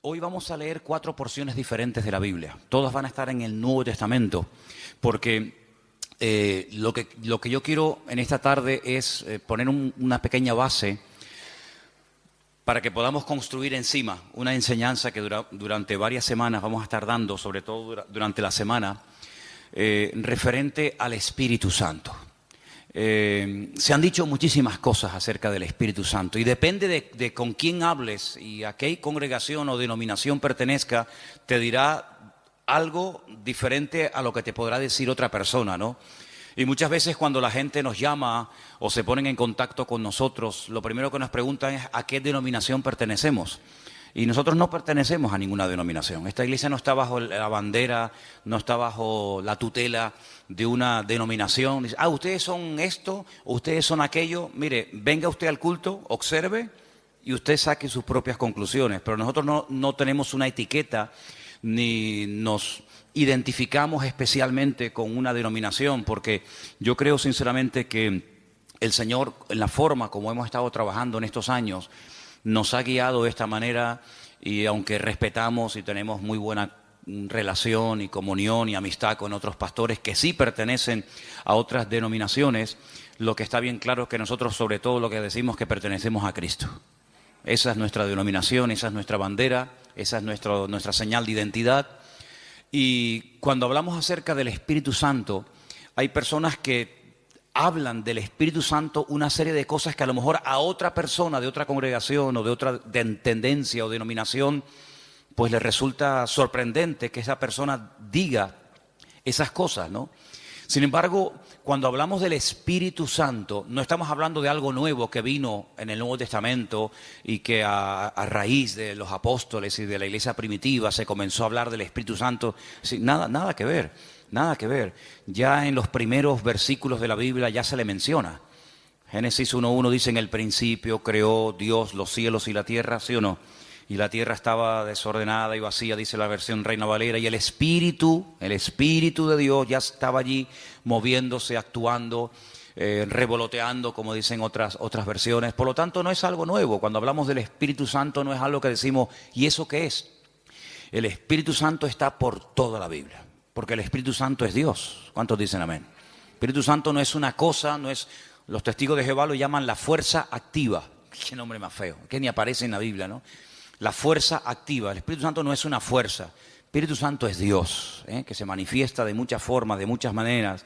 Hoy vamos a leer 4 porciones diferentes de la Biblia. Todas van a estar en el Nuevo Testamento, porque lo que yo quiero en esta tarde es poner una pequeña base para que podamos construir encima una enseñanza que durante varias semanas vamos a estar dando, sobre todo durante la semana, referente al Espíritu Santo. Se han dicho muchísimas cosas acerca del Espíritu Santo y depende de con quién hables y a qué congregación o denominación pertenezca, te dirá algo diferente a lo que te podrá decir otra persona, ¿no? Y muchas veces cuando la gente nos llama o se ponen en contacto con nosotros, lo primero que nos preguntan es ¿a qué denominación pertenecemos? Y nosotros no pertenecemos a ninguna denominación. Esta iglesia no está bajo la bandera, no está bajo la tutela de una denominación. Dice, ustedes son esto, ustedes son aquello. Mire, venga usted al culto, observe y usted saque sus propias conclusiones. Pero nosotros no tenemos una etiqueta ni nos identificamos especialmente con una denominación, porque yo creo sinceramente que el Señor, en la forma como hemos estado trabajando en estos años, nos ha guiado de esta manera y aunque respetamos y tenemos muy buena relación y comunión y amistad con otros pastores que sí pertenecen a otras denominaciones, lo que está bien claro es que nosotros sobre todo lo que decimos es que pertenecemos a Cristo. Esa es nuestra denominación, esa es nuestra bandera, esa es nuestra señal de identidad. Y cuando hablamos acerca del Espíritu Santo, hay personas que hablan del Espíritu Santo una serie de cosas que a lo mejor a otra persona de otra congregación o de otra tendencia o denominación, pues le resulta sorprendente que esa persona diga esas cosas, ¿no? Sin embargo, cuando hablamos del Espíritu Santo, no estamos hablando de algo nuevo que vino en el Nuevo Testamento y que a raíz de los apóstoles y de la iglesia primitiva se comenzó a hablar del Espíritu Santo. Sí, nada que ver, nada que ver. Ya en los primeros versículos de la Biblia ya se le menciona. Génesis 1:1 dice, en el principio creó Dios los cielos y la tierra, ¿sí o no? Y la tierra estaba desordenada y vacía, dice la versión Reina Valera, y el Espíritu de Dios ya estaba allí moviéndose, actuando, revoloteando, como dicen otras versiones. Por lo tanto, no es algo nuevo. Cuando hablamos del Espíritu Santo no es algo que decimos, ¿y eso qué es? El Espíritu Santo está por toda la Biblia, porque el Espíritu Santo es Dios. ¿Cuántos dicen amén? El Espíritu Santo no es una cosa, no es... Los testigos de Jehová lo llaman la fuerza activa. Qué nombre más feo, que ni aparece en la Biblia, ¿no? La fuerza activa. El Espíritu Santo no es una fuerza. El Espíritu Santo es Dios, que se manifiesta de muchas formas, de muchas maneras.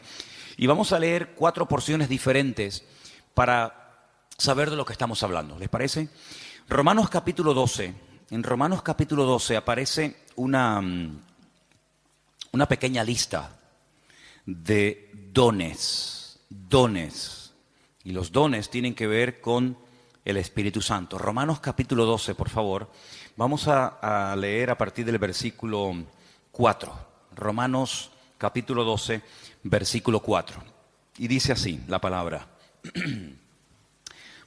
Y vamos a leer 4 porciones diferentes para saber de lo que estamos hablando. ¿Les parece? Romanos capítulo 12. En Romanos capítulo 12 aparece una pequeña lista de dones. Y los dones tienen que ver con el Espíritu Santo. Romanos capítulo 12, por favor. Vamos a leer a partir del versículo 4. Romanos capítulo 12, versículo 4. Y dice así la palabra.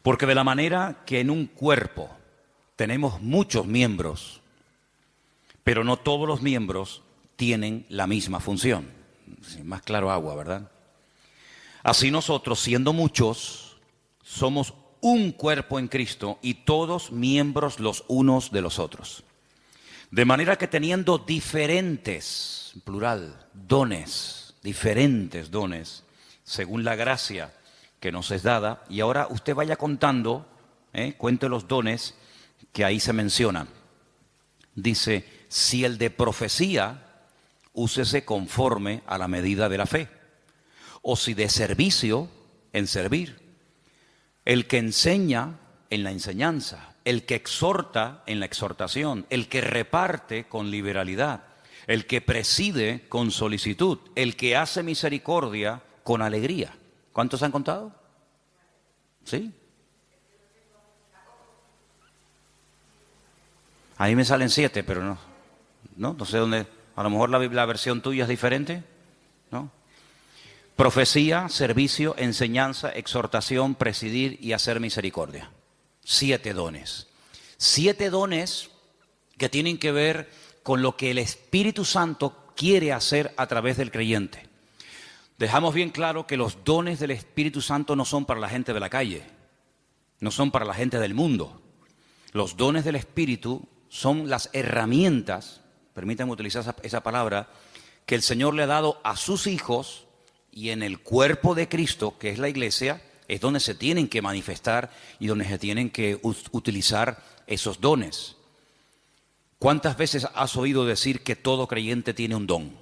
Porque de la manera que en un cuerpo tenemos muchos miembros, pero no todos los miembros tienen la misma función. Más claro agua, ¿verdad? Así nosotros, siendo muchos, somos un cuerpo en Cristo y todos miembros los unos de los otros. De manera que teniendo diferentes, plural, dones, diferentes dones, según la gracia que nos es dada, y ahora usted vaya contando, cuente los dones que ahí se mencionan. Dice, si el de profecía, úsese conforme a la medida de la fe, o si de servicio, en servir. El que enseña en la enseñanza, el que exhorta en la exhortación, el que reparte con liberalidad, el que preside con solicitud, el que hace misericordia con alegría. ¿Cuántos han contado? ¿Sí? Ahí me salen 7, pero no sé dónde. A lo mejor la versión tuya es diferente, ¿no? Profecía, servicio, enseñanza, exhortación, presidir y hacer misericordia. 7 dones. 7 dones que tienen que ver con lo que el Espíritu Santo quiere hacer a través del creyente. Dejamos bien claro que los dones del Espíritu Santo no son para la gente de la calle. no son para la gente del mundo. Los dones del Espíritu son las herramientas, permítanme utilizar esa palabra, que el Señor le ha dado a sus hijos, y en el cuerpo de Cristo, que es la iglesia, es donde se tienen que manifestar y donde se tienen que utilizar esos dones. ¿Cuántas veces has oído decir que todo creyente tiene un don?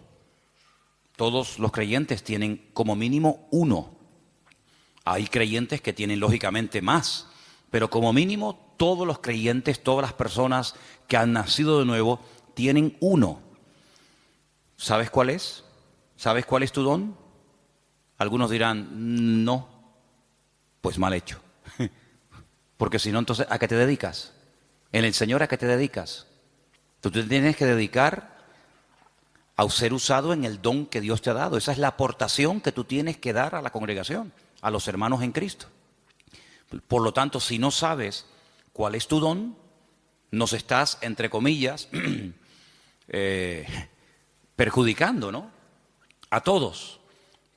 Todos los creyentes tienen como mínimo uno. Hay creyentes que tienen lógicamente más, pero como mínimo todos los creyentes, todas las personas que han nacido de nuevo, tienen uno. ¿Sabes cuál es? ¿Sabes cuál es tu don? Algunos dirán, no, pues mal hecho. Porque si no, entonces, ¿a qué te dedicas? En el Señor, ¿a qué te dedicas? Tú te tienes que dedicar a ser usado en el don que Dios te ha dado. Esa es la aportación que tú tienes que dar a la congregación, a los hermanos en Cristo. Por lo tanto, si no sabes cuál es tu don, nos estás, entre comillas, perjudicando, ¿no? A todos,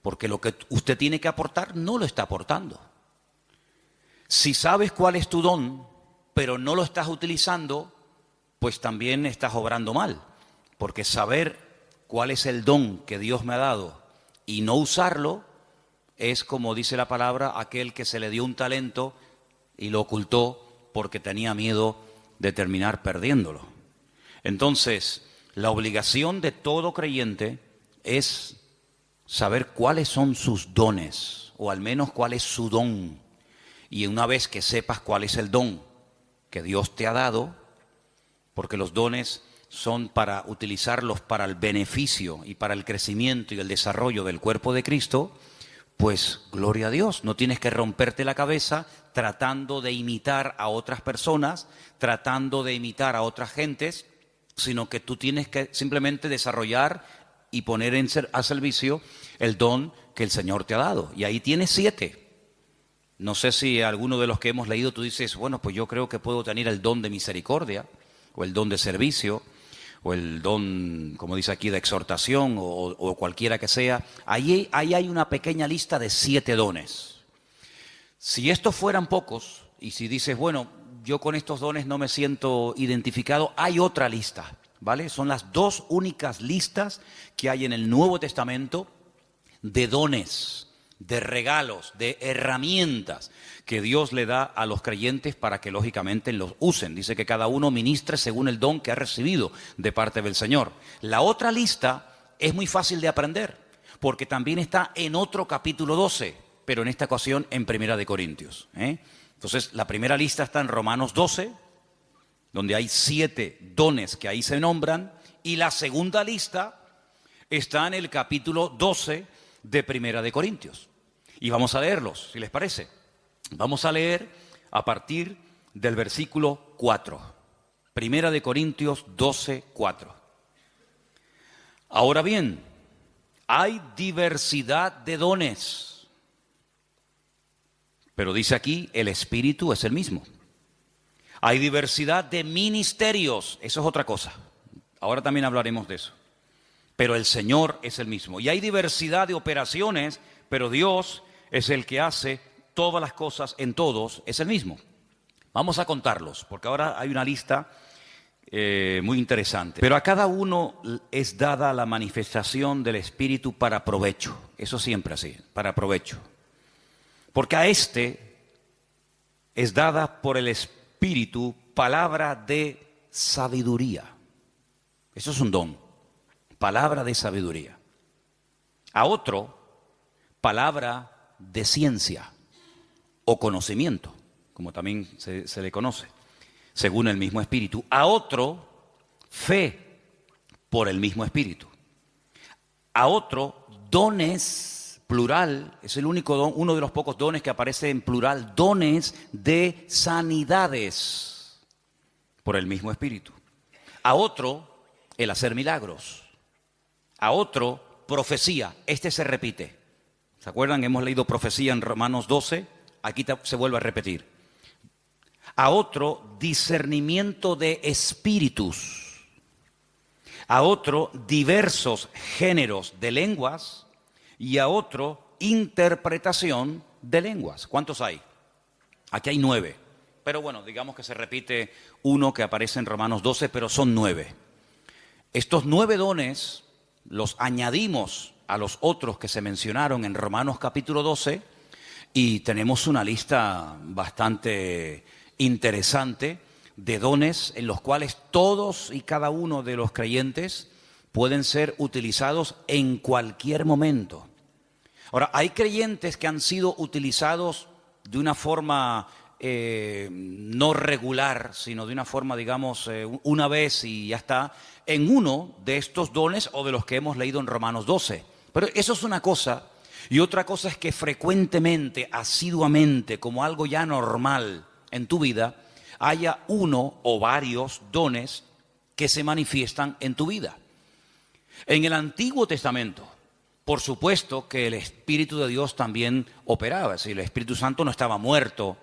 porque lo que usted tiene que aportar no lo está aportando. Si sabes cuál es tu don, pero no lo estás utilizando, pues también estás obrando mal, porque saber cuál es el don que Dios me ha dado y no usarlo es, como dice la palabra, aquel que se le dio un talento y lo ocultó porque tenía miedo de terminar perdiéndolo. Entonces, la obligación de todo creyente es saber cuáles son sus dones, o al menos cuál es su don. Y una vez que sepas cuál es el don que Dios te ha dado, porque los dones son para utilizarlos para el beneficio y para el crecimiento y el desarrollo del cuerpo de Cristo, pues gloria a Dios, no tienes que romperte la cabeza tratando de imitar a otras personas, tratando de imitar a otras gentes, sino que tú tienes que simplemente desarrollar y poner a servicio el don que el Señor te ha dado. Y ahí tienes 7. No sé si alguno de los que hemos leído tú dices, bueno, pues yo creo que puedo tener el don de misericordia, o el don de servicio, o el don, como dice aquí, de exhortación, o cualquiera que sea. Ahí hay una pequeña lista de 7 dones. Si estos fueran pocos, y si dices, bueno, yo con estos dones no me siento identificado, hay otra lista, ¿vale? Son las 2 únicas listas que hay en el Nuevo Testamento de dones, de regalos, de herramientas que Dios le da a los creyentes para que lógicamente los usen. Dice que cada uno ministre según el don que ha recibido de parte del Señor. La otra lista es muy fácil de aprender, porque también está en otro capítulo 12, pero en esta ocasión en Primera de Corintios. Entonces, la primera lista está en Romanos 12, donde hay 7 dones que ahí se nombran, y la segunda lista está en el capítulo 12 de Primera de Corintios. Y vamos a leerlos, si les parece. Vamos a leer a partir del versículo 4. Primera de Corintios 12, 4. Ahora bien, hay diversidad de dones, pero dice aquí, el Espíritu es el mismo. Hay diversidad de ministerios, eso es otra cosa. Ahora también hablaremos de eso. Pero el Señor es el mismo. Y hay diversidad de operaciones, pero Dios es el que hace todas las cosas en todos, es el mismo. Vamos a contarlos, porque ahora hay una lista muy interesante. Pero a cada uno es dada la manifestación del Espíritu para provecho. Eso siempre así, para provecho. Porque a este es dada por el Espíritu palabra de sabiduría. Eso es un don. Palabra de sabiduría. A otro, palabra de ciencia o conocimiento, como también se le conoce, según el mismo Espíritu. A otro, fe por el mismo Espíritu. A otro, dones, plural, es el único don, uno de los pocos dones que aparece en plural, dones de sanidades por el mismo Espíritu. A otro, el hacer milagros. A otro, profecía. Este se repite. ¿Se acuerdan? Hemos leído profecía en Romanos 12. Aquí se vuelve a repetir. A otro, discernimiento de espíritus. A otro, diversos géneros de lenguas. Y a otro, interpretación de lenguas. ¿Cuántos hay? Aquí hay 9. Pero bueno, digamos que se repite uno que aparece en Romanos 12, pero son 9. Estos 9 dones los añadimos a los otros que se mencionaron en Romanos capítulo 12 y tenemos una lista bastante interesante de dones en los cuales todos y cada uno de los creyentes pueden ser utilizados en cualquier momento. Ahora, hay creyentes que han sido utilizados de una forma no regular, sino de una forma, digamos, una vez y ya está, en uno de estos dones o de los que hemos leído en Romanos 12. Pero eso es una cosa, y otra cosa es que frecuentemente, asiduamente, como algo ya normal en tu vida, haya uno o varios dones que se manifiestan en tu vida. En el Antiguo Testamento, por supuesto que el Espíritu de Dios también operaba, es decir, el Espíritu Santo no estaba muerto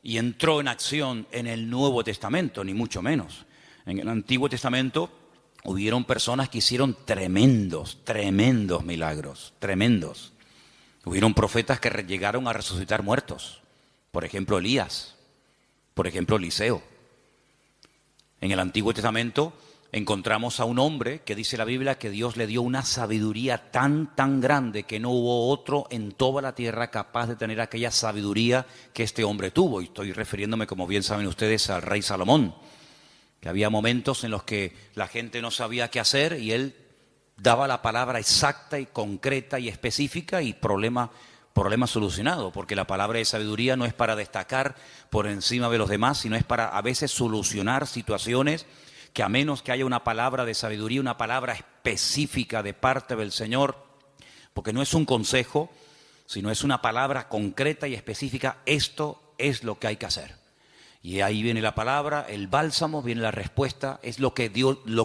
y entró en acción en el Nuevo Testamento, ni mucho menos. En el Antiguo Testamento hubieron personas que hicieron tremendos milagros, tremendos. Hubieron profetas que llegaron a resucitar muertos, por ejemplo Elías, por ejemplo Eliseo. En el Antiguo Testamento encontramos a un hombre que dice la Biblia que Dios le dio una sabiduría tan grande que no hubo otro en toda la tierra capaz de tener aquella sabiduría que este hombre tuvo. Y estoy refiriéndome, como bien saben ustedes, al rey Salomón, que había momentos en los que la gente no sabía qué hacer y él daba la palabra exacta y concreta y específica y problema solucionado, porque la palabra de sabiduría no es para destacar por encima de los demás, sino es para a veces solucionar situaciones que a menos que haya una palabra de sabiduría, una palabra específica de parte del Señor, porque no es un consejo, sino es una palabra concreta y específica, esto es lo que hay que hacer. Y ahí viene la palabra, el bálsamo, viene la respuesta, es lo que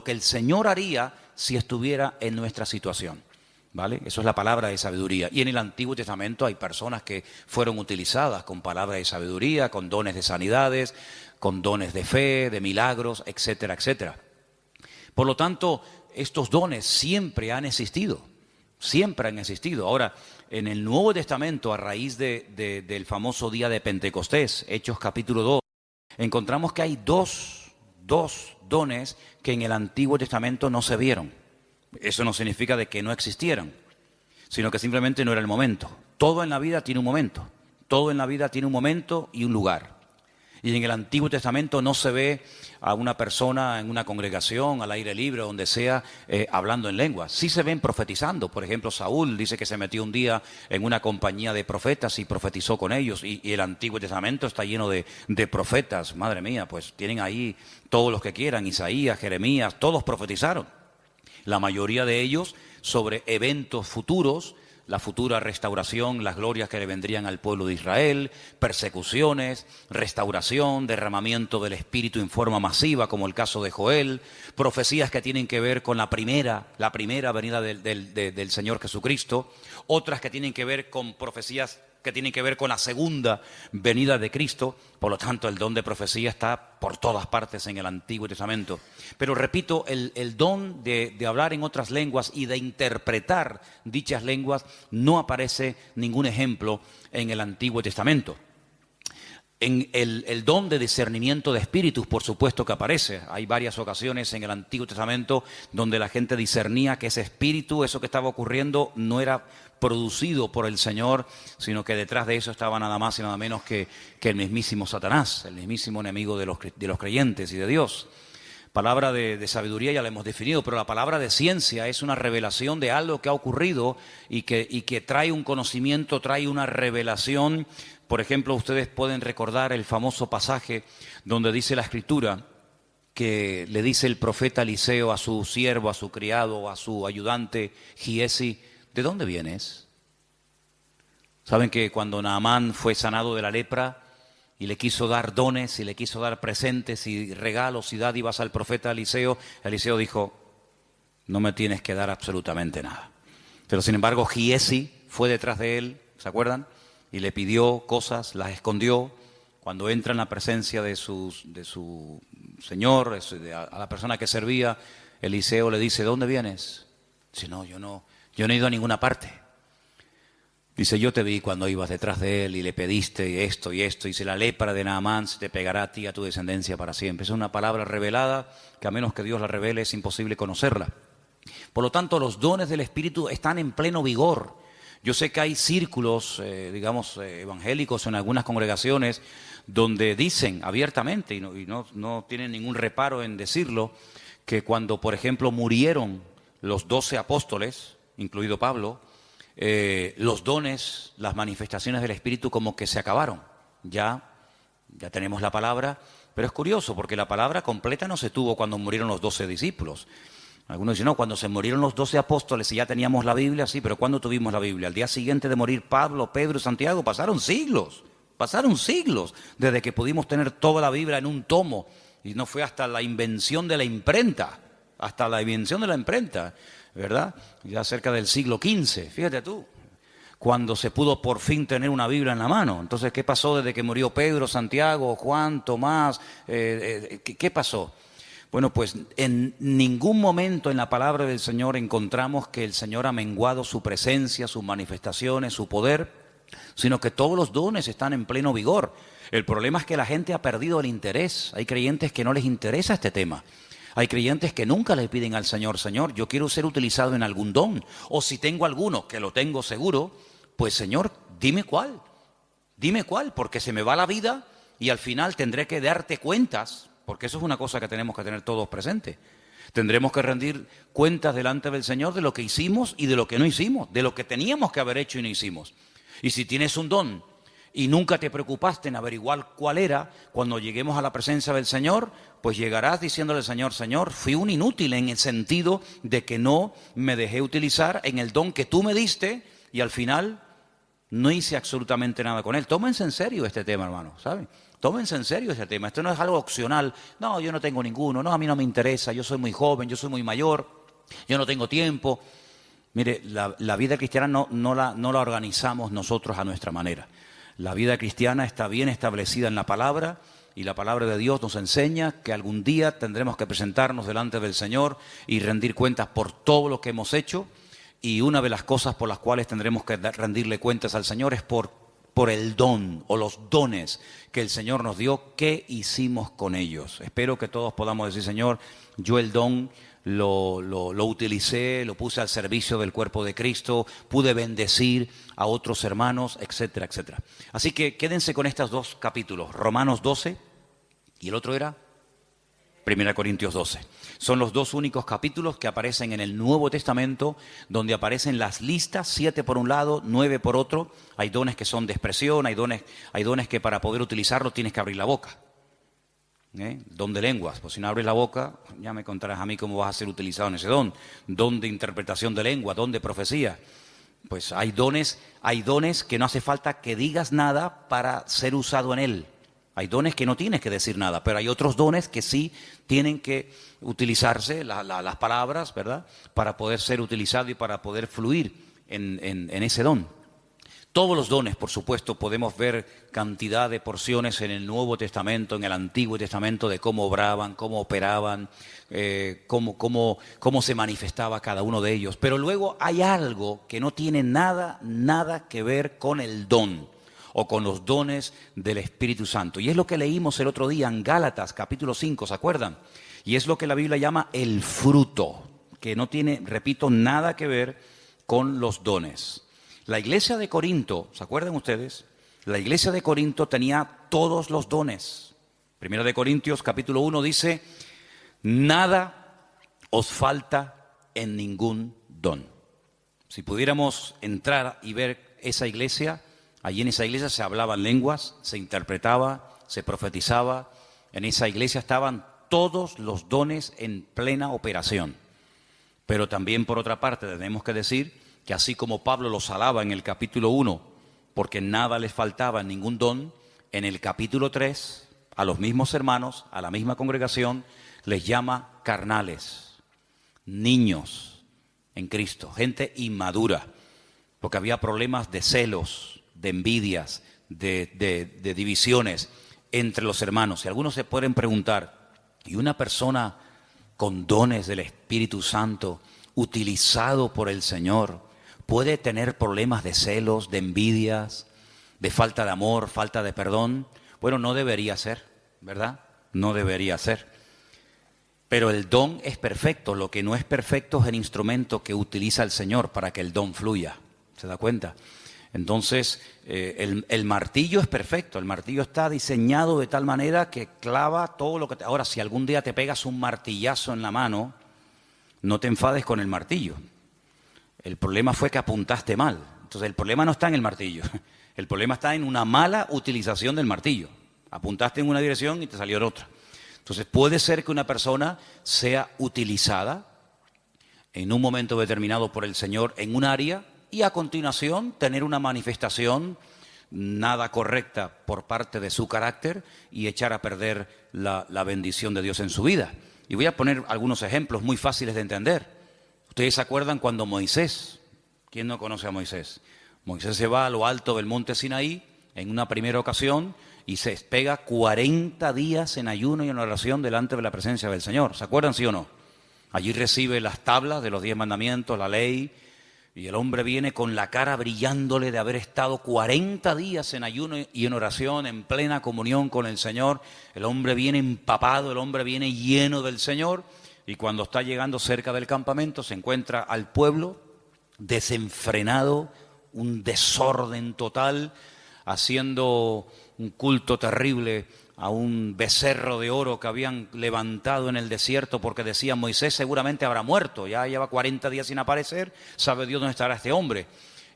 el Señor haría si estuviera en nuestra situación. ¿Vale? Eso es la palabra de sabiduría. Y en el Antiguo Testamento hay personas que fueron utilizadas con palabras de sabiduría, con dones de sanidades, con dones de fe, de milagros, etcétera, etcétera. Por lo tanto, estos dones siempre han existido, siempre han existido. Ahora, en el Nuevo Testamento, a raíz del famoso día de Pentecostés, Hechos capítulo 2, encontramos que hay dos dones que en el Antiguo Testamento no se vieron. Eso no significa de que no existieran, sino que simplemente no era el momento. Todo en la vida tiene un momento. Todo en la vida tiene un momento y un lugar. Y en el Antiguo Testamento no se ve a una persona en una congregación, al aire libre, donde sea, hablando en lenguas. Sí se ven profetizando. Por ejemplo, Saúl dice que se metió un día en una compañía de profetas y profetizó con ellos. Y el Antiguo Testamento está lleno de profetas. Madre mía, pues tienen ahí todos los que quieran. Isaías, Jeremías, todos profetizaron. La mayoría de ellos sobre eventos futuros, la futura restauración, las glorias que le vendrían al pueblo de Israel, persecuciones, restauración, derramamiento del Espíritu en forma masiva, como el caso de Joel, profecías que tienen que ver con la primera venida del Señor Jesucristo, otras que tienen que ver con profecías que tienen que ver con la segunda venida de Cristo. Por lo tanto, el don de profecía está por todas partes en el Antiguo Testamento. Pero repito, el don de hablar en otras lenguas y de interpretar dichas lenguas no aparece ningún ejemplo en el Antiguo Testamento. En el don de discernimiento de espíritus, por supuesto que aparece. Hay varias ocasiones en el Antiguo Testamento donde la gente discernía que ese espíritu, eso que estaba ocurriendo, no era producido por el Señor, sino que detrás de eso estaba nada más y nada menos que el mismísimo Satanás, el mismísimo enemigo de los creyentes y de Dios. Palabra de sabiduría ya la hemos definido, pero la palabra de ciencia es una revelación de algo que ha ocurrido y que trae un conocimiento, trae una revelación. Por ejemplo, ustedes pueden recordar el famoso pasaje donde dice la Escritura que le dice el profeta Eliseo a su siervo, a su criado, a su ayudante Giesi: ¿de dónde vienes? Saben que cuando Naamán fue sanado de la lepra y le quiso dar dones y le quiso dar presentes y regalos y dádivas al profeta Eliseo, Eliseo dijo: no me tienes que dar absolutamente nada. Pero sin embargo Giesi fue detrás de él, ¿se acuerdan? Y le pidió cosas, las escondió. Cuando entra en la presencia de su señor, a la persona que servía, Eliseo le dice: ¿de dónde vienes? Dice: no, yo no he ido a ninguna parte. Dice, yo te vi cuando ibas detrás de él y le pediste esto y esto. Dice, la lepra de Naamán se te pegará a ti y a tu descendencia para siempre. Es una palabra revelada que a menos que Dios la revele es imposible conocerla. Por lo tanto, los dones del Espíritu están en pleno vigor. Yo sé que hay círculos, evangélicos en algunas congregaciones donde dicen abiertamente, y no tienen ningún reparo en decirlo, que cuando, por ejemplo, murieron los 12 apóstoles, incluido Pablo, los dones, las manifestaciones del Espíritu como que se acabaron. Ya tenemos la palabra, pero es curioso porque la palabra completa no se tuvo cuando murieron los 12 discípulos. Algunos dicen, no, cuando se murieron los 12 apóstoles y ya teníamos la Biblia, sí, pero ¿cuándo tuvimos la Biblia? Al día siguiente de morir Pablo, Pedro y Santiago, pasaron siglos desde que pudimos tener toda la Biblia en un tomo. Y no fue hasta la invención de la imprenta, ¿verdad? Ya cerca del siglo XV, fíjate tú, cuando se pudo por fin tener una Biblia en la mano. Entonces, ¿qué pasó desde que murió Pedro, Santiago, Juan, Tomás? ¿Qué pasó? Bueno, pues en ningún momento en la palabra del Señor encontramos que el Señor ha menguado su presencia, sus manifestaciones, su poder, sino que todos los dones están en pleno vigor. El problema es que la gente ha perdido el interés. Hay creyentes que no les interesa este tema. Hay creyentes que nunca le piden al Señor, Señor, yo quiero ser utilizado en algún don. O si tengo alguno, que lo tengo seguro, pues Señor, dime cuál, porque se me va la vida y al final tendré que darte cuentas, porque eso es una cosa que tenemos que tener todos presentes. Tendremos que rendir cuentas delante del Señor de lo que hicimos y de lo que no hicimos, de lo que teníamos que haber hecho y no hicimos. Y si tienes un don y nunca te preocupaste en averiguar cuál era, cuando lleguemos a la presencia del Señor, pues llegarás diciéndole al Señor, Señor, fui un inútil en el sentido de que no me dejé utilizar en el don que tú me diste y al final no hice absolutamente nada con él. Tómense en serio este tema, hermano, ¿saben? Tómense en serio este tema. Esto no es algo opcional. No, yo no tengo ninguno. No, a mí no me interesa. Yo soy muy joven, yo soy muy mayor. Yo no tengo tiempo. Mire, la vida cristiana no la organizamos nosotros a nuestra manera. La vida cristiana está bien establecida en la palabra y la palabra de Dios nos enseña que algún día tendremos que presentarnos delante del Señor y rendir cuentas por todo lo que hemos hecho. Y una de las cosas por las cuales tendremos que rendirle cuentas al Señor es por el don o los dones que el Señor nos dio, ¿qué hicimos con ellos? Espero que todos podamos decir, Señor, yo el don lo utilicé, lo puse al servicio del cuerpo de Cristo, pude bendecir a otros hermanos, etcétera, etcétera. Así que quédense con estos dos capítulos, Romanos 12 y el otro era 1 Corintios 12. Son los dos únicos capítulos que aparecen en el Nuevo Testamento, donde aparecen las listas, 7 por un lado, 9 por otro. Hay dones que son de expresión, hay dones que para poder utilizarlos tienes que abrir la boca. Don de lenguas, pues si no abres la boca, ya me contarás a mí cómo vas a ser utilizado en ese don. Don de interpretación de lengua, don de profecía. Pues hay dones que no hace falta que digas nada para ser usado en él. Hay dones que no tienes que decir nada, pero hay otros dones que sí tienen que utilizarse, las palabras, ¿verdad?, para poder ser utilizado y para poder fluir en ese don. Todos los dones, por supuesto, podemos ver cantidad de porciones en el Nuevo Testamento, en el Antiguo Testamento, de cómo obraban, cómo operaban, cómo se manifestaba cada uno de ellos. Pero luego hay algo que no tiene nada que ver con el don o con los dones del Espíritu Santo. Y es lo que leímos el otro día en Gálatas, capítulo 5, ¿se acuerdan? Y es lo que la Biblia llama el fruto, que no tiene, repito, nada que ver con los dones. La iglesia de Corinto, ¿se acuerdan ustedes? La iglesia de Corinto tenía todos los dones. Primera de Corintios, capítulo 1, dice, nada os falta en ningún don. Si pudiéramos entrar y ver esa iglesia, allí en esa iglesia se hablaban lenguas, se interpretaba, se profetizaba. En esa iglesia estaban todos los dones en plena operación. Pero también, por otra parte, tenemos que decir que así como Pablo los alaba en el capítulo 1, porque nada les faltaba en ningún don, en el capítulo 3, a los mismos hermanos, a la misma congregación, les llama carnales, niños en Cristo, gente inmadura, porque había problemas de celos, de envidias, de divisiones entre los hermanos. Y algunos se pueden preguntar, ¿y una persona con dones del Espíritu Santo, utilizado por el Señor, puede tener problemas de celos, de envidias, de falta de amor, falta de perdón. Bueno, no debería ser, ¿verdad? No debería ser. Pero el don es perfecto. Lo que no es perfecto es el instrumento que utiliza el Señor para que el don fluya. ¿Se da cuenta? Entonces, el martillo es perfecto. El martillo está diseñado de tal manera que clava todo lo que... Ahora, si algún día te pegas un martillazo en la mano, no te enfades con el martillo. El problema fue que apuntaste mal. Entonces, el problema no está en el martillo. El problema está en una mala utilización del martillo. Apuntaste en una dirección y te salió en otra. Entonces, puede ser que una persona sea utilizada en un momento determinado por el Señor en un área y a continuación tener una manifestación nada correcta por parte de su carácter y echar a perder la bendición de Dios en su vida. Y voy a poner algunos ejemplos muy fáciles de entender. ¿Ustedes se acuerdan cuando Moisés, quién no conoce a Moisés? Moisés se va a lo alto del monte Sinaí en una primera ocasión y se pega 40 días en ayuno y en oración delante de la presencia del Señor. ¿Se acuerdan, sí o no? Allí recibe las tablas de los 10 mandamientos, la ley, y el hombre viene con la cara brillándole de haber estado 40 días en ayuno y en oración, en plena comunión con el Señor. El hombre viene empapado, el hombre viene lleno del Señor, y cuando está llegando cerca del campamento se encuentra al pueblo desenfrenado, un desorden total, haciendo un culto terrible a un becerro de oro que habían levantado en el desierto porque decían Moisés seguramente habrá muerto, ya lleva 40 días sin aparecer, sabe Dios dónde estará este hombre.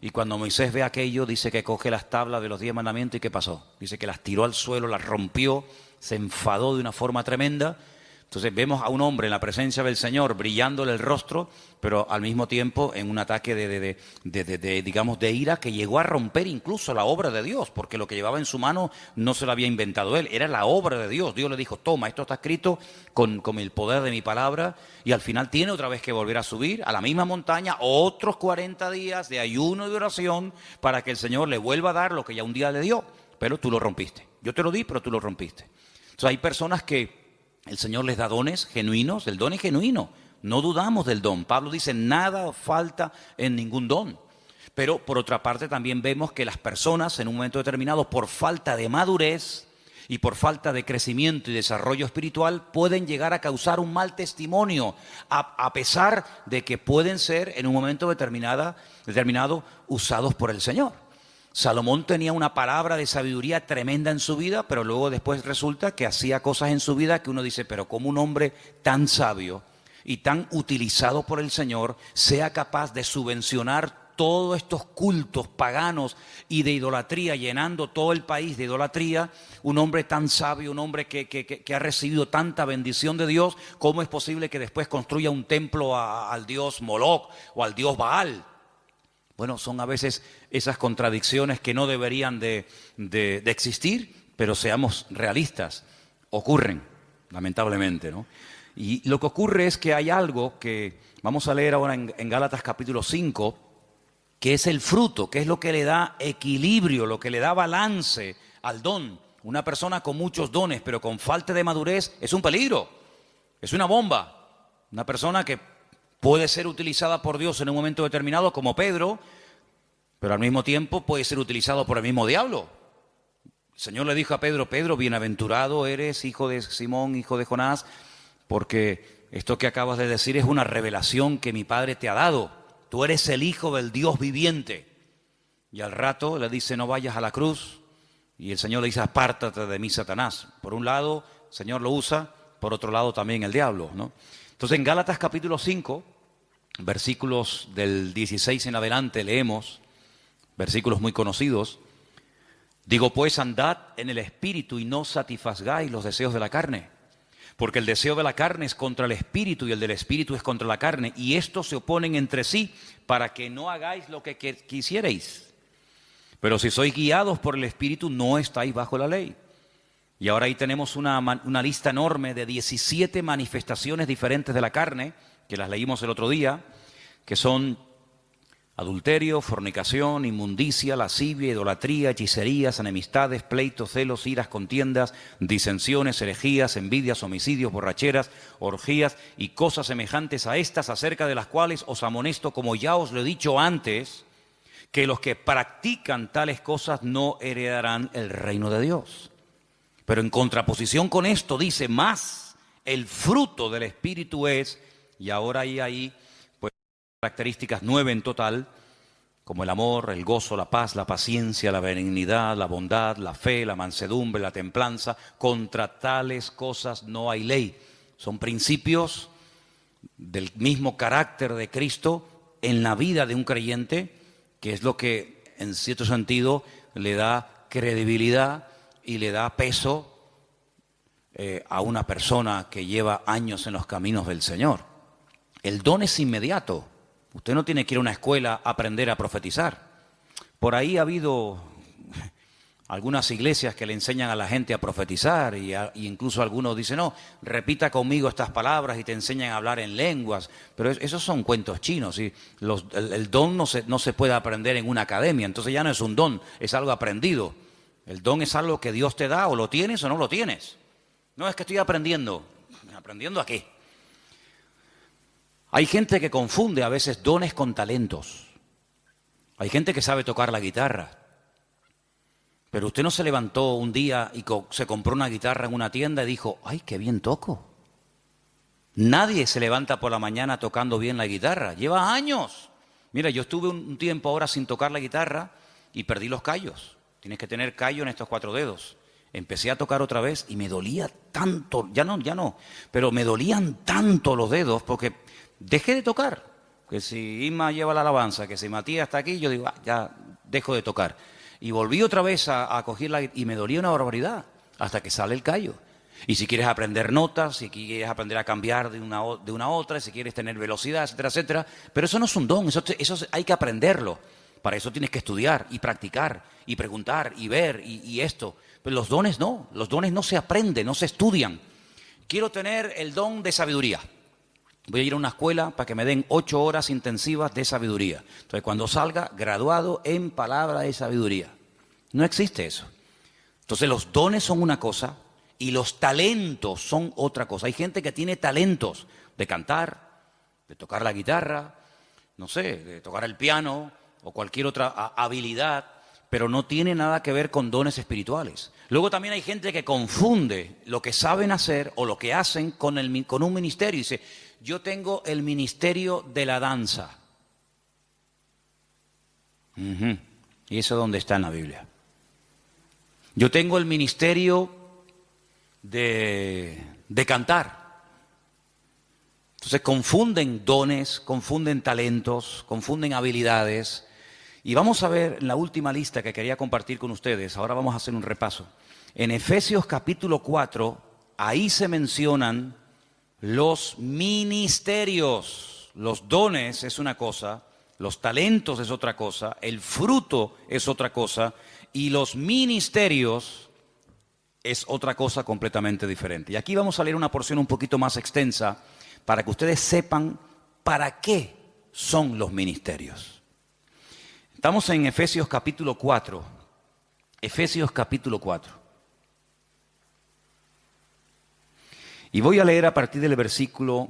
Y cuando Moisés ve aquello, dice que coge las tablas de los 10 mandamientos y ¿qué pasó? Dice que las tiró al suelo, las rompió, se enfadó de una forma tremenda. Entonces vemos a un hombre en la presencia del Señor brillándole el rostro, pero al mismo tiempo en un ataque de ira que llegó a romper incluso la obra de Dios, porque lo que llevaba en su mano no se lo había inventado él, era la obra de Dios. Dios le dijo, toma, esto está escrito con el poder de mi palabra, y al final tiene otra vez que volver a subir a la misma montaña, otros 40 días de ayuno y de oración para que el Señor le vuelva a dar lo que ya un día le dio, pero tú lo rompiste. Yo te lo di, pero tú lo rompiste. Entonces hay personas que el Señor les da dones genuinos, el don es genuino, no dudamos del don. Pablo dice, nada falta en ningún don. Pero por otra parte también vemos que las personas en un momento determinado, por falta de madurez y por falta de crecimiento y desarrollo espiritual, pueden llegar a causar un mal testimonio, a pesar de que pueden ser en un momento determinado usados por el Señor. Salomón tenía una palabra de sabiduría tremenda en su vida, pero luego después resulta que hacía cosas en su vida que uno dice, pero ¿cómo un hombre tan sabio y tan utilizado por el Señor sea capaz de subvencionar todos estos cultos paganos y de idolatría, llenando todo el país de idolatría? Un hombre tan sabio, un hombre que ha recibido tanta bendición de Dios, ¿cómo es posible que después construya un templo al dios Moloc o al dios Baal? Bueno, son a veces esas contradicciones que no deberían de existir, pero seamos realistas, ocurren, lamentablemente, ¿no? Y lo que ocurre es que hay algo que vamos a leer ahora en Gálatas capítulo 5, que es el fruto, que es lo que le da equilibrio, lo que le da balance al don. Una persona con muchos dones, pero con falta de madurez, es un peligro, es una bomba. Una persona que puede ser utilizada por Dios en un momento determinado, como Pedro, pero al mismo tiempo puede ser utilizado por el mismo diablo. El Señor le dijo a Pedro, Pedro, bienaventurado eres, hijo de Simón, hijo de Jonás, porque esto que acabas de decir es una revelación que mi Padre te ha dado. Tú eres el Hijo del Dios viviente. Y al rato le dice, no vayas a la cruz. Y el Señor le dice, apártate de mí, Satanás. Por un lado, el Señor lo usa, por otro lado también el diablo, ¿no? Entonces en Gálatas capítulo 5, versículos del 16 en adelante leemos, versículos muy conocidos. Digo pues, andad en el Espíritu y no satisfagáis los deseos de la carne. Porque el deseo de la carne es contra el Espíritu y el del Espíritu es contra la carne. Y estos se oponen entre sí para que no hagáis lo que quisierais. Pero si sois guiados por el Espíritu, no estáis bajo la ley. Y ahora ahí tenemos una lista enorme de 17 manifestaciones diferentes de la carne, que las leímos el otro día, que son adulterio, fornicación, inmundicia, lascivia, idolatría, hechicerías, enemistades, pleitos, celos, iras, contiendas, disensiones, herejías, envidias, homicidios, borracheras, orgías y cosas semejantes a estas, acerca de las cuales os amonesto, como ya os lo he dicho antes, que los que practican tales cosas no heredarán el reino de Dios. Pero en contraposición con esto dice más, el fruto del Espíritu es, y ahora ahí pues características 9 en total, como el amor, el gozo, la paz, la paciencia, la benignidad, la bondad, la fe, la mansedumbre, la templanza. Contra tales cosas no hay ley. Son principios del mismo carácter de Cristo en la vida de un creyente, que es lo que en cierto sentido le da credibilidad y le da peso a una persona que lleva años en los caminos del Señor. El don es inmediato. Usted no tiene que ir a una escuela a aprender a profetizar. Por ahí ha habido algunas iglesias que le enseñan a la gente a profetizar y incluso algunos dicen, no, repita conmigo estas palabras y te enseñan a hablar en lenguas. Pero esos son cuentos chinos. ¿Sí? El don no se puede aprender en una academia, entonces ya no es un don, es algo aprendido. El don es algo que Dios te da, o lo tienes o no lo tienes. No es que estoy aprendiendo. ¿Aprendiendo a qué? Hay gente que confunde a veces dones con talentos. Hay gente que sabe tocar la guitarra. Pero usted no se levantó un día y se compró una guitarra en una tienda y dijo, ¡ay, qué bien toco! Nadie se levanta por la mañana tocando bien la guitarra. Lleva años. Mira, yo estuve un tiempo ahora sin tocar la guitarra y perdí los callos. Tienes que tener callo en estos 4 dedos. Empecé a tocar otra vez y me dolía tanto, ya no, pero me dolían tanto los dedos porque dejé de tocar. Que si Isma lleva la alabanza, que si Matías está aquí, yo digo, ya dejo de tocar. Y volví otra vez a cogerla y me dolía una barbaridad hasta que sale el callo. Y si quieres aprender notas, si quieres aprender a cambiar de una a otra, si quieres tener velocidad, etcétera, etcétera. Pero eso no es un don, eso hay que aprenderlo. Para eso tienes que estudiar y practicar y preguntar y ver y esto. Pero los dones no se aprenden, no se estudian. Quiero tener el don de sabiduría. Voy a ir a una escuela para que me den 8 horas intensivas de sabiduría. Entonces, cuando salga, graduado en palabra de sabiduría. No existe eso. Entonces, los dones son una cosa y los talentos son otra cosa. Hay gente que tiene talentos de cantar, de tocar la guitarra, no sé, de tocar el piano o cualquier otra habilidad, pero no tiene nada que ver con dones espirituales. Luego también hay gente que confunde lo que saben hacer o lo que hacen con un ministerio. Y dice, yo tengo el ministerio de la danza. ¿Y eso dónde está en la Biblia? Yo tengo el ministerio de cantar. Entonces confunden dones, confunden talentos, confunden habilidades. Y vamos a ver en la última lista que quería compartir con ustedes, ahora vamos a hacer un repaso. En Efesios capítulo 4, ahí se mencionan los ministerios. Los dones es una cosa, los talentos es otra cosa, el fruto es otra cosa y los ministerios es otra cosa completamente diferente. Y aquí vamos a leer una porción un poquito más extensa para que ustedes sepan para qué son los ministerios. Estamos en Efesios capítulo 4. Efesios capítulo 4. Y voy a leer a partir del versículo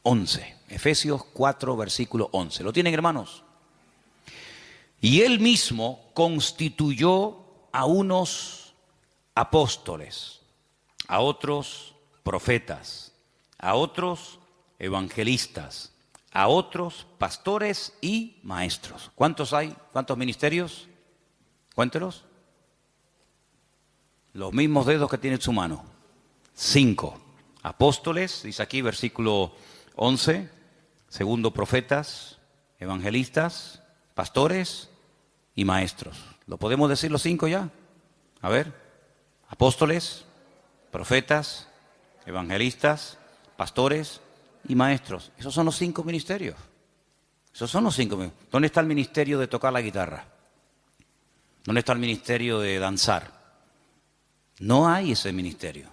11. Efesios 4, versículo 11. ¿Lo tienen, hermanos? Y él mismo constituyó a unos apóstoles, a otros profetas, a otros evangelistas, a otros pastores y maestros. ¿Cuántos hay? ¿Cuántos ministerios? Cuéntelos. Los mismos dedos que tiene en su mano. 5. Apóstoles, dice aquí versículo 11. Segundo, profetas, evangelistas, pastores y maestros. ¿Lo podemos decir los 5 ya? A ver. Apóstoles, profetas, evangelistas, pastores y maestros. Esos son los 5 ministerios. Esos son los 5 ministerios. ¿Dónde está el ministerio de tocar la guitarra? ¿Dónde está el ministerio de danzar? No hay ese ministerio,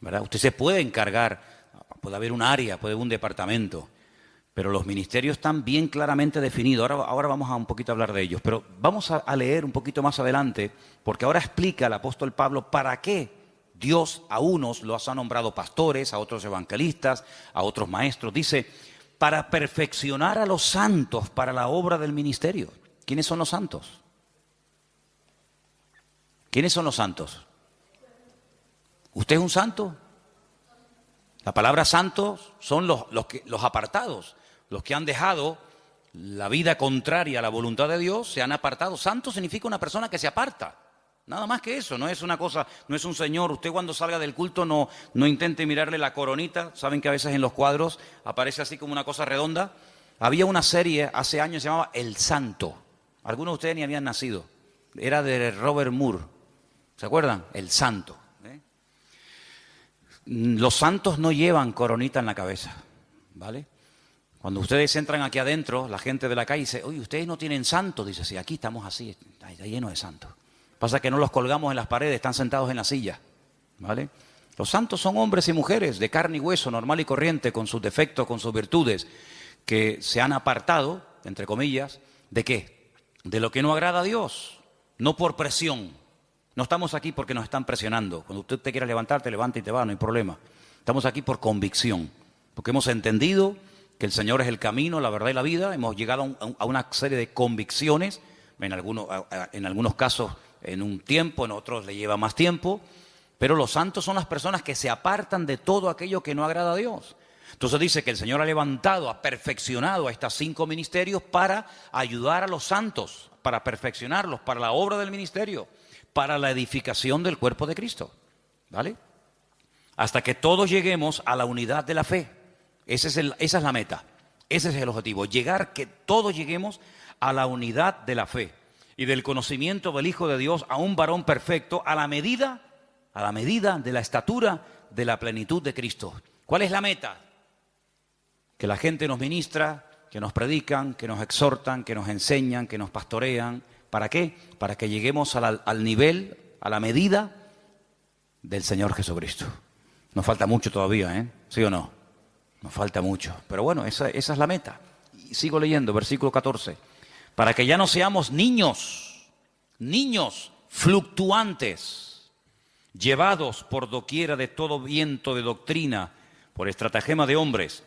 ¿verdad? Usted se puede encargar, puede haber un área, puede haber un departamento, Pero los ministerios están bien claramente definidos. Ahora vamos a un poquito a hablar de ellos. Pero vamos a leer un poquito más adelante, porque ahora explica el apóstol Pablo para qué Dios a unos los ha nombrado pastores, a otros evangelistas, a otros maestros. Dice, para perfeccionar a los santos para la obra del ministerio. ¿Quiénes son los santos? ¿Quiénes son los santos? ¿Usted es un santo? La palabra santos son los apartados. Los que han dejado la vida contraria a la voluntad de Dios, se han apartado. Santo significa una persona que se aparta. Nada más que eso, no es una cosa, no es un señor. Usted cuando salga del culto no intente mirarle la coronita. Saben que a veces en los cuadros aparece así como una cosa redonda. Había una serie hace años que se llamaba El Santo. Algunos de ustedes ni habían nacido. Era de Robert Moore. ¿Se acuerdan? El Santo. Los santos no llevan coronita en la cabeza, ¿vale? Cuando ustedes entran aquí adentro, la gente de la calle dice, oye, ¿ustedes no tienen santos? Dice, sí, aquí estamos así, está lleno de santos. Pasa que no los colgamos en las paredes, están sentados en la silla, ¿vale? Los santos son hombres y mujeres de carne y hueso, normal y corriente, con sus defectos, con sus virtudes, que se han apartado, entre comillas, ¿de qué? De lo que no agrada a Dios, no por presión. No estamos aquí porque nos están presionando. Cuando usted te quiera levantar, te levanta y te va, no hay problema. Estamos aquí por convicción, porque hemos entendido que el Señor es el camino, la verdad y la vida. Hemos llegado a una serie de convicciones, en algunos casos en un tiempo, en otros le lleva más tiempo, pero los santos son las personas que se apartan de todo aquello que no agrada a Dios. Entonces dice que el Señor ha levantado, ha perfeccionado a estos 5 ministerios para ayudar a los santos, para perfeccionarlos, para la obra del ministerio, para la edificación del cuerpo de Cristo, ¿vale? Hasta que todos lleguemos a la unidad de la fe. Esa es la meta, ese es el objetivo, que todos lleguemos a la unidad de la fe y del conocimiento del Hijo de Dios, a un varón perfecto, a la medida de la estatura de la plenitud de Cristo. ¿Cuál es la meta? Que la gente nos ministra, que nos predican, que nos exhortan, que nos enseñan, que nos pastorean. ¿Para qué? Para que lleguemos al nivel, a la medida del Señor Jesucristo. Nos falta mucho todavía, ¿eh? ¿Sí o no? Nos falta mucho. Pero bueno, esa es la meta. Y sigo leyendo, versículo 14. Para que ya no seamos niños fluctuantes, llevados por doquiera de todo viento de doctrina, por estratagema de hombres,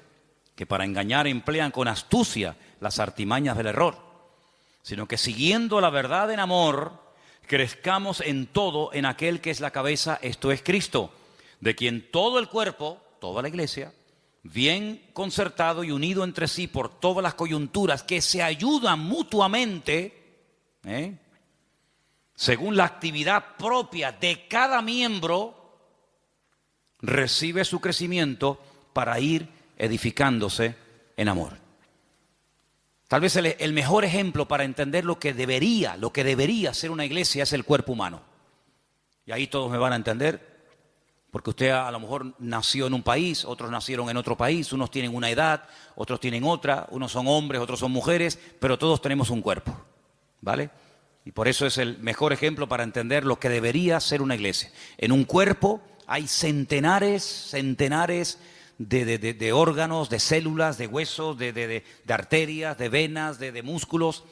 que para engañar emplean con astucia las artimañas del error, sino que siguiendo la verdad en amor, crezcamos en todo en aquel que es la cabeza, esto es Cristo, de quien todo el cuerpo, toda la iglesia, bien concertado y unido entre sí por todas las coyunturas que se ayudan mutuamente, según la actividad propia de cada miembro, recibe su crecimiento para ir edificándose en amor. Tal vez el mejor ejemplo para entender lo que debería ser una iglesia es el cuerpo humano. Y ahí todos me van a entender, porque usted a lo mejor nació en un país, otros nacieron en otro país, unos tienen una edad, otros tienen otra, unos son hombres, otros son mujeres, pero todos tenemos un cuerpo, ¿vale? Y por eso es el mejor ejemplo para entender lo que debería ser una iglesia. En un cuerpo hay centenares de órganos, de células, de huesos, de arterias, de venas, de músculos,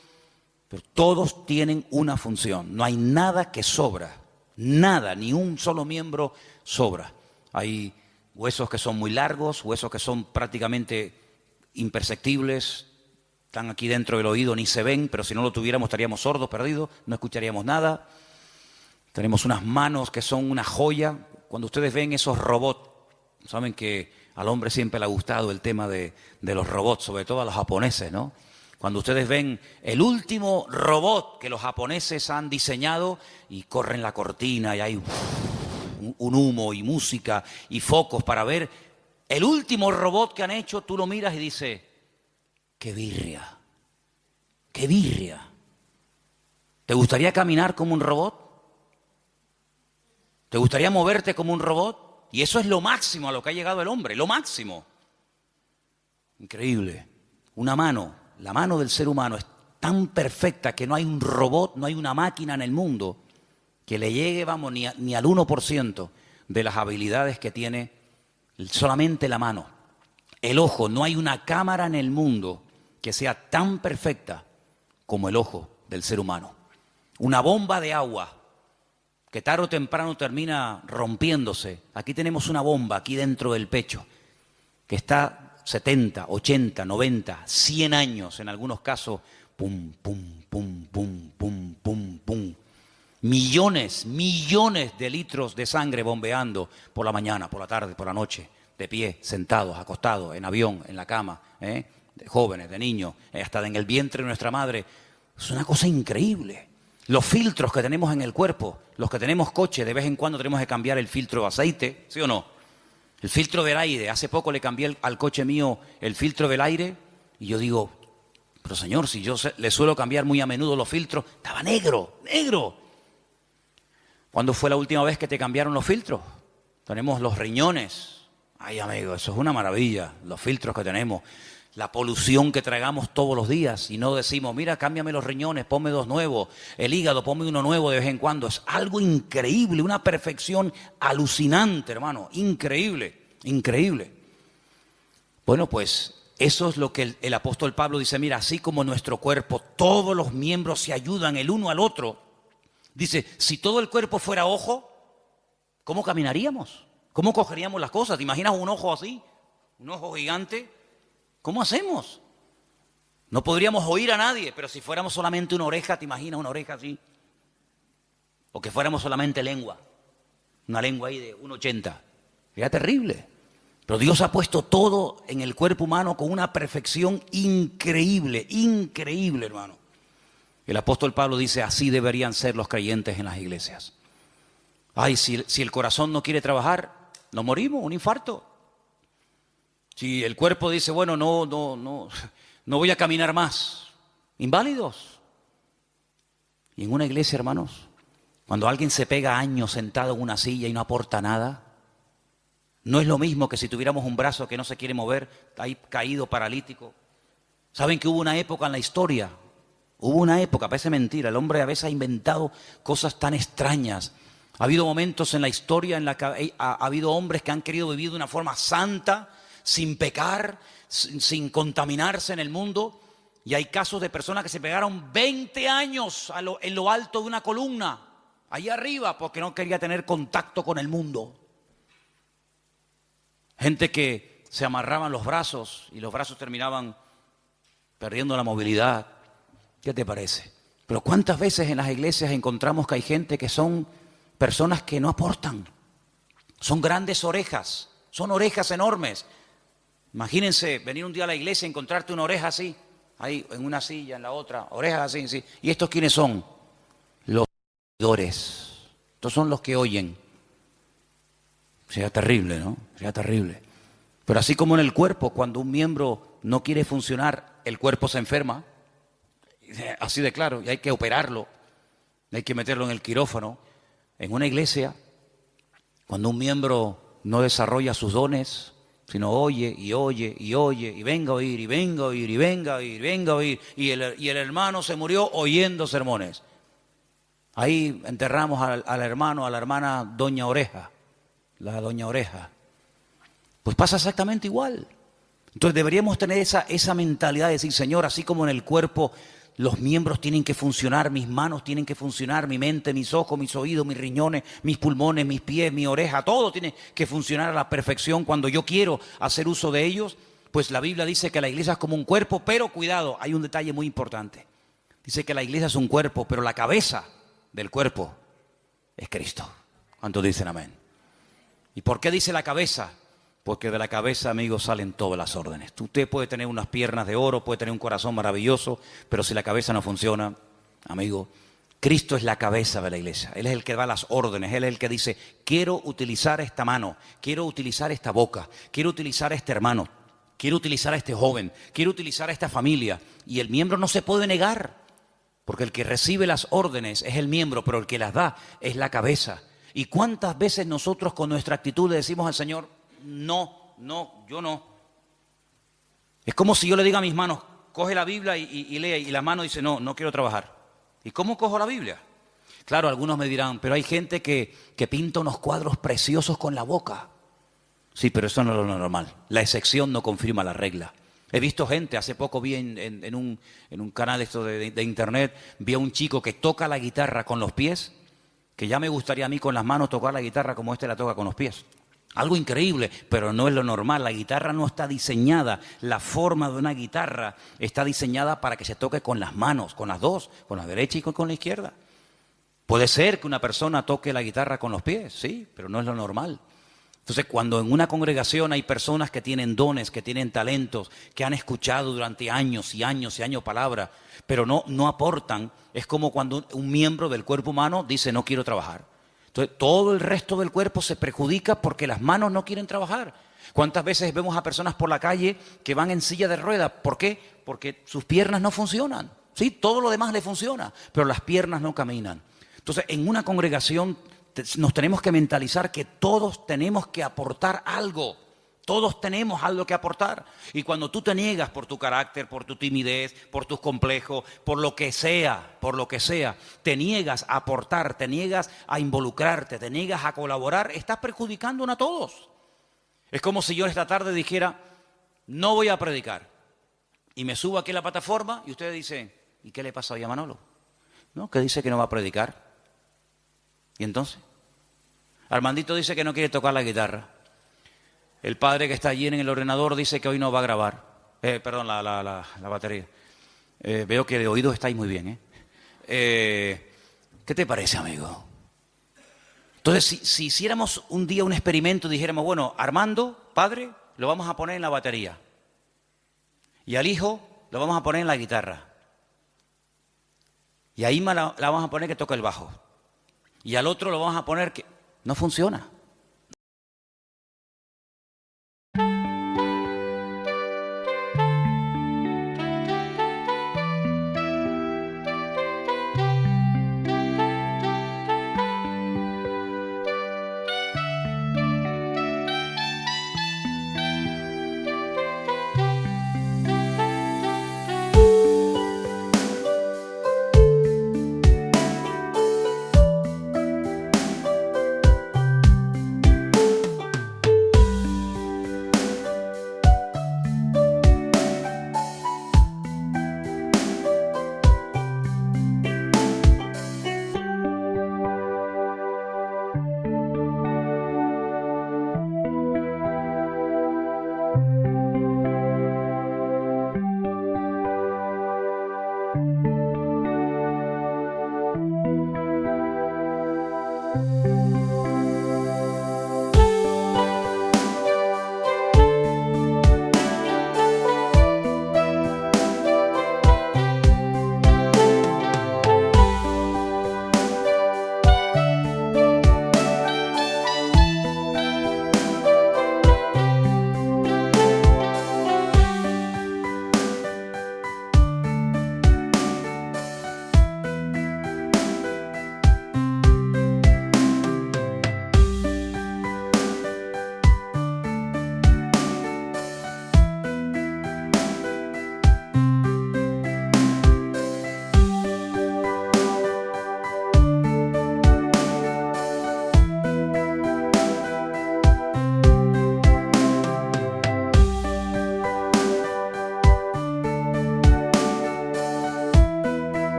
pero todos tienen una función. No hay nada que sobra, nada, ni un solo miembro sobra. Hay huesos que son muy largos, huesos que son prácticamente imperceptibles, están aquí dentro del oído, ni se ven, pero si no lo tuviéramos estaríamos sordos, perdidos, no escucharíamos nada. Tenemos unas manos que son una joya. Cuando ustedes ven esos robots, saben que al hombre siempre le ha gustado el tema de los robots, sobre todo a los japoneses, ¿no? Cuando ustedes ven el último robot que los japoneses han diseñado y corren la cortina y hay un humo y música y focos para ver el último robot que han hecho, tú lo miras y dices, ¡qué birria! ¡Qué birria! ¿Te gustaría caminar como un robot? ¿Te gustaría moverte como un robot? Y eso es lo máximo a lo que ha llegado el hombre, lo máximo. Increíble. Una mano, la mano del ser humano es tan perfecta que no hay un robot, no hay una máquina en el mundo que le llegue, vamos, ni al 1% de las habilidades que tiene solamente la mano. El ojo, no hay una cámara en el mundo que sea tan perfecta como el ojo del ser humano. Una bomba de agua que tarde o temprano termina rompiéndose. Aquí tenemos una bomba aquí dentro del pecho que está 70, 80, 90, 100 años en algunos casos, pum, pum, pum, pum, pum, pum, pum. Millones de litros de sangre bombeando por la mañana, por la tarde, por la noche, de pie, sentados, acostados, en avión, en la cama, de jóvenes, de niños, hasta en el vientre de nuestra madre. Es una cosa increíble. Los filtros que tenemos en el cuerpo, los que tenemos coche, de vez en cuando tenemos que cambiar el filtro de aceite, ¿sí o no? El filtro del aire, hace poco le cambié al coche mío el filtro del aire y yo digo, pero señor, si yo le suelo cambiar muy a menudo los filtros, estaba negro, negro. ¿Cuándo fue la última vez que te cambiaron los filtros? Tenemos los riñones. Ay, amigo, eso es una maravilla, los filtros que tenemos. La polución que tragamos todos los días y no decimos, mira, cámbiame los riñones, ponme dos nuevos, el hígado, ponme uno nuevo de vez en cuando. Es algo increíble, una perfección alucinante, hermano, increíble, increíble. Bueno, pues eso es lo que el apóstol Pablo dice, mira, así como nuestro cuerpo, todos los miembros se ayudan el uno al otro. Dice, si todo el cuerpo fuera ojo, ¿cómo caminaríamos? ¿Cómo cogeríamos las cosas? ¿Te imaginas un ojo así? Un ojo gigante. ¿Cómo hacemos? No podríamos oír a nadie, pero si fuéramos solamente una oreja, ¿te imaginas una oreja así? O que fuéramos solamente lengua, una lengua ahí de 1,80. Sería terrible. Pero Dios ha puesto todo en el cuerpo humano con una perfección increíble, increíble, hermano. El apóstol Pablo dice, así deberían ser los creyentes en las iglesias. Ay, si el corazón no quiere trabajar, nos morimos, un infarto. Si el cuerpo dice, bueno, no voy a caminar más, inválidos. Y en una iglesia, hermanos, cuando alguien se pega años sentado en una silla y no aporta nada, no es lo mismo que si tuviéramos un brazo que no se quiere mover, ahí caído, paralítico. ¿Saben que hubo una época en la historia? Hubo una época, parece mentira, el hombre a veces ha inventado cosas tan extrañas. Ha habido momentos en la historia en la que ha habido hombres que han querido vivir de una forma santa, sin pecar, sin contaminarse en el mundo. Y hay casos de personas que se pegaron 20 años en lo alto de una columna, allá arriba, porque no quería tener contacto con el mundo. Gente que se amarraban los brazos y los brazos terminaban perdiendo la movilidad. ¿Qué te parece? Pero ¿cuántas veces en las iglesias encontramos que hay gente que son personas que no aportan? Son grandes orejas, son orejas enormes. Imagínense venir un día a la iglesia y encontrarte una oreja así, ahí en una silla, en la otra, orejas así, sí. ¿Y estos quiénes son? Los oidores. Estos son los que oyen. Sería terrible, ¿no? Sería terrible. Pero así como en el cuerpo, cuando un miembro no quiere funcionar, el cuerpo se enferma. Así de claro, y hay que operarlo, hay que meterlo en el quirófano. En una iglesia, cuando un miembro no desarrolla sus dones, sino oye, y oye, y oye, y venga a oír, y venga a oír, y venga a oír, y venga a oír, y el hermano se murió oyendo sermones. Ahí enterramos al hermano, a la hermana Doña Oreja, la Doña Oreja. Pues pasa exactamente igual. Entonces deberíamos tener esa mentalidad de decir, Señor, así como en el cuerpo los miembros tienen que funcionar, mis manos tienen que funcionar, mi mente, mis ojos, mis oídos, mis riñones, mis pulmones, mis pies, mi oreja, todo tiene que funcionar a la perfección cuando yo quiero hacer uso de ellos. Pues la Biblia dice que la iglesia es como un cuerpo, pero cuidado, hay un detalle muy importante. Dice que la iglesia es un cuerpo, pero la cabeza del cuerpo es Cristo. ¿Cuántos dicen amén? ¿Y por qué dice la cabeza? Porque de la cabeza, amigos, salen todas las órdenes. Usted puede tener unas piernas de oro, puede tener un corazón maravilloso, pero si la cabeza no funciona, amigo, Cristo es la cabeza de la iglesia. Él es el que da las órdenes, Él es el que dice, quiero utilizar esta mano, quiero utilizar esta boca, quiero utilizar a este hermano, quiero utilizar a este joven, quiero utilizar a esta familia. Y el miembro no se puede negar, porque el que recibe las órdenes es el miembro, pero el que las da es la cabeza. ¿Y cuántas veces nosotros con nuestra actitud le decimos al Señor, no, yo no? Es como si yo le diga a mis manos, coge la Biblia y lee, y la mano dice, no quiero trabajar. ¿Y cómo cojo la Biblia? Claro, algunos me dirán, pero hay gente que pinta unos cuadros preciosos con la boca. Sí, pero eso no es lo normal. La excepción no confirma la regla. He visto gente, hace poco vi en un canal esto de internet, vi a un chico que toca la guitarra con los pies, que ya me gustaría a mí con las manos tocar la guitarra como este la toca con los pies. Algo increíble, pero no es lo normal. La guitarra no está diseñada, la forma de una guitarra está diseñada para que se toque con las manos, con las dos, con la derecha y con la izquierda. Puede ser que una persona toque la guitarra con los pies, sí, pero no es lo normal. Entonces, cuando en una congregación hay personas que tienen dones, que tienen talentos, que han escuchado durante años y años y años palabra, pero no aportan, es como cuando un miembro del cuerpo humano dice no quiero trabajar. Entonces, todo el resto del cuerpo se perjudica porque las manos no quieren trabajar. ¿Cuántas veces vemos a personas por la calle que van en silla de ruedas? ¿Por qué? Porque sus piernas no funcionan. Sí, todo lo demás le funciona, pero las piernas no caminan. Entonces, en una congregación nos tenemos que mentalizar que todos tenemos que aportar algo. Todos tenemos algo que aportar. Y cuando tú te niegas por tu carácter, por tu timidez, por tus complejos, por lo que sea, te niegas a aportar, te niegas a involucrarte, te niegas a colaborar, estás perjudicándonos a todos. Es como si yo esta tarde dijera, no voy a predicar. Y me subo aquí a la plataforma y ustedes dicen, ¿y qué le pasa hoy a Manolo? ¿No? Que dice que no va a predicar. ¿Y entonces? Armandito dice que no quiere tocar la guitarra. El padre que está allí en el ordenador dice que hoy no va a grabar. Perdón, la batería. Veo que de oídos estáis muy bien. ¿Qué te parece, amigo? Entonces, si hiciéramos un día un experimento, dijéramos, bueno, Armando, padre, lo vamos a poner en la batería. Y al hijo lo vamos a poner en la guitarra. Y a Ima la vamos a poner que toque el bajo. Y al otro lo vamos a poner que... No funciona.